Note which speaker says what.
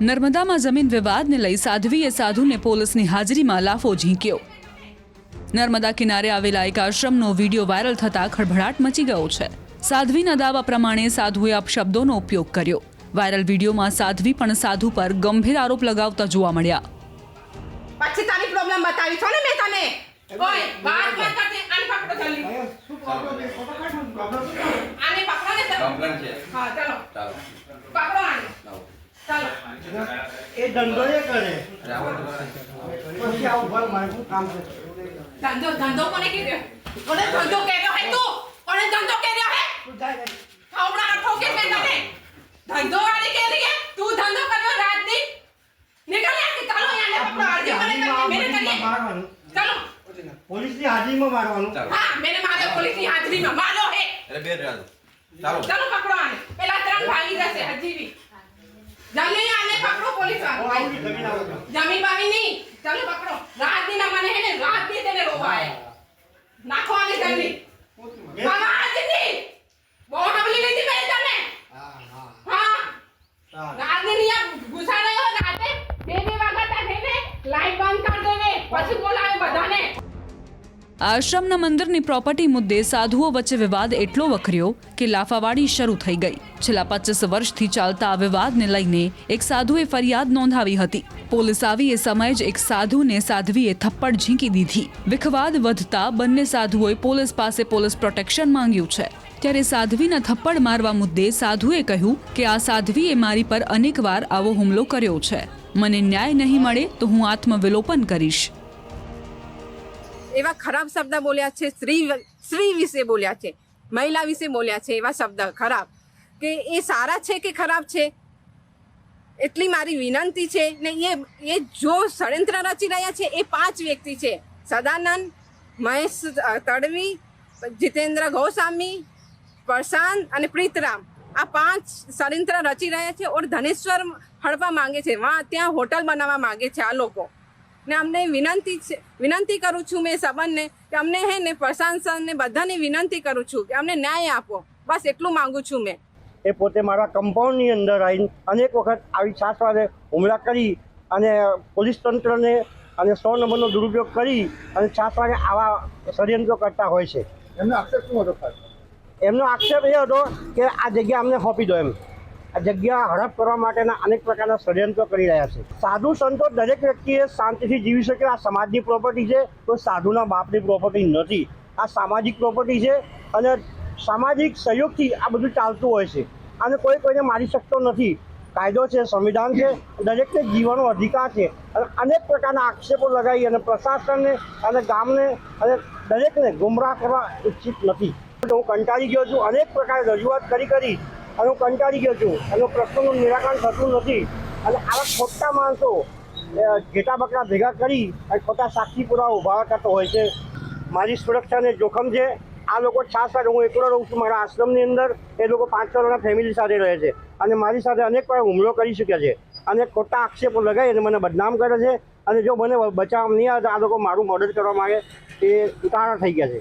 Speaker 1: નર્મદામાં જમીન વિવાદને લઈ સાધ્વીએ સાધુને પોલીસની હાજરીમાં લાફો ઝીંક્યો। નર્મદા કિનારે આવેલા એક આશ્રમનો વિડીયો વાયરલ થતા ખળભળાટ મચી ગયો છે। સાધ્વીના દાવા પ્રમાણે સાધુએ અપશબ્દોનો ઉપયોગ કર્યો। વાયરલ વિડીયોમાં સાધ્વી પણ સાધુ પર ગંભીર આરોપ લગાવતા જોવા મળ્યા।
Speaker 2: પછી તારી પ્રોબ્લેમ બતાવી છો ને મેં તને। ઓય વાત મત કરતી, આને પકડો જલ્દી। શું પ્રોબ્લેમ છે? આને પકડો ને પ્રોબ્લેમ છે। હા ચાલો ચાલો પકડો આને। ચાલો
Speaker 3: એ ધંધો એ કરે પછી આવું ભલ મારું કામ છે।
Speaker 2: ધંધો કોને કર્યો? કોને ધંધો કર્યો હે તું? કોને ધંધો કર્યો હે? હમણાં ઠોકે મેં તને ધંધો વાળી કરી હે? તું ધંધો કર્યો રાત દી નીકળ યાર કે ચાલો યાર પકડો આજે મેરે કરીએ
Speaker 3: મારવાનું।
Speaker 2: ચાલો
Speaker 3: પોલીસની હાજરીમાં મારવાનું।
Speaker 2: હા મેરે મારે પોલીસની હાજરીમાં મારો હે।
Speaker 4: અરે બે રાજો ચાલો
Speaker 2: ચાલો પકડો આને। પેલા ત્રણ ભાગી જશે હજી બી જલ્દી આને પકડો પોલીસ વાળો। જમીન બાવી નહીં ચાલો પકડો। રાત દી ના મને હે ને રાત દી તેને રોવાય નાખો આને જલ્દી। મામા આજ નહીં બહુ હમલી લીધી મેં તને। હા રાત દી નિયા ગુસ્સા નહીં હો રાતે બે વાગતા થઈને લાઈટ બંધ કર દેવે પછી બોલાવે બધાને।
Speaker 1: આશ્રમના મંદિરની પ્રોપર્ટી મુદ્દે સાધુઓ વચ્ચે વિવાદ એટલો વકર્યો કે લાફાવાડી શરૂ થઈ ગઈ। છેલ્લા 25 વર્ષથી ચાલતા આ વિવાદને લઈને એક સાધુએ ફરિયાદ નોંધાવી હતી। પોલીસ આવી એ સમયે જ એક સાધુને સાધ્વીએ થપ્પડ ઝીંકી દીધી। વિખવાદ વધતા બંને સાધુઓએ પોલીસ પાસે પોલીસ પ્રોટેક્શન માંગ્યું છે। ત્યારે સાધ્વીના થપ્પડ મારવા મુદ્દે સાધુએ કહ્યું કે આ સાધ્વીએ મારી પર અનેકવાર આવો હુમલો કર્યો છે। મને ન્યાય નહીં મળે તો હું આત્મવિલોપન કરીશ।
Speaker 2: એવા ખરાબ શબ્દ બોલ્યા છે। સ્ત્રી વિશે બોલ્યા છે, મહિલા વિશે બોલ્યા છે। એવા શબ્દ ખરાબ કે એ સારા છે કે ખરાબ છે એટલી મારી વિનંતી છે ને। એ જો ષડયંત્ર રચી રહ્યા છે એ 5 વ્યક્તિ છે। સદાનંદ, મહેશ તડવી, જીતેન્દ્ર ગોસ્વામી, પ્રશાંત અને પ્રીતરામ। આ 5 ષડયંત્ર રચી રહ્યા છે ઓર ધનેશ્વર હડપા માંગે છે। ત્યાં હોટલ બનાવવા માંગે છે આ લોકો ને। અમને વિનંતી કરું છું મેં સંબંધને કે અમને હે ને પ્રશાંત સરને બધાને વિનંતી કરું છું કે અમને ન્યાય આપો। બસ એટલું માંગુ છું મેં।
Speaker 3: એ પોતે મારા કમ્પાઉન્ડની અંદર આવીને અનેક વખત આવી છાસવારે હુમલા કરી અને પોલીસ તંત્રને અને 100 નંબરનો દુરુપયોગ કરી અને છાસવારે આવા ષડયંત્રો કરતા હોય છે।
Speaker 5: એમનો આક્ષેપ શું હતો?
Speaker 3: એમનો આક્ષેપ એ હતો કે આ જગ્યા અમને સોંપી દો એમ। આ જગ્યા હડપ કરવા માટેના અનેક પ્રકારના ષડયંત્રો કરી રહ્યા છે। સાધુ સંતો દરેક વ્યક્તિએ શાંતિથી જીવી શકે। આ સમાજની પ્રોપર્ટી છે, કોઈ સાધુના બાપની પ્રોપર્ટી નથી। આ સામાજિક પ્રોપર્ટી છે અને સામાજિક સહયોગથી આ બધું ચાલતું હોય છે અને કોઈને મારી શકતો નથી। કાયદો છે, સંવિધાન છે, દરેકને જીવવાનો અધિકાર છે અને અનેક પ્રકારના આક્ષેપો લગાવી અને પ્રશાસનને અને ગામને અને દરેકને ગુમરાહ કરવા ઉચિત નથી। હું કંટાળી ગયો છું। અનેક પ્રકારે રજૂઆત કરી અને હું કંટાળી ગયો છું। એનો પ્રશ્નનું નિરાકરણ થતું નથી અને આવા ખોટા માણસો ઘેટા બકરા ભેગા કરી અને ખોટા સાક્ષી પુરાવા ઉભા કરતો હોય છે। મારી સુરક્ષાને જોખમ છે। આ લોકો સાથે હું એકલો રહું છું મારા આશ્રમની અંદર। એ લોકો 5 જણના ફેમિલી સાથે રહે છે અને મારી સાથે અનેક વાર હુમલો કરી શક્યા છે અને ખોટા આક્ષેપો લગાવી અને મને બદનામ કરે છે અને જો મને બચાવ નહીં આવે તો આ લોકો મારું મદદ કરવા માંગે એ ઉતાવળ થઈ ગયા છે।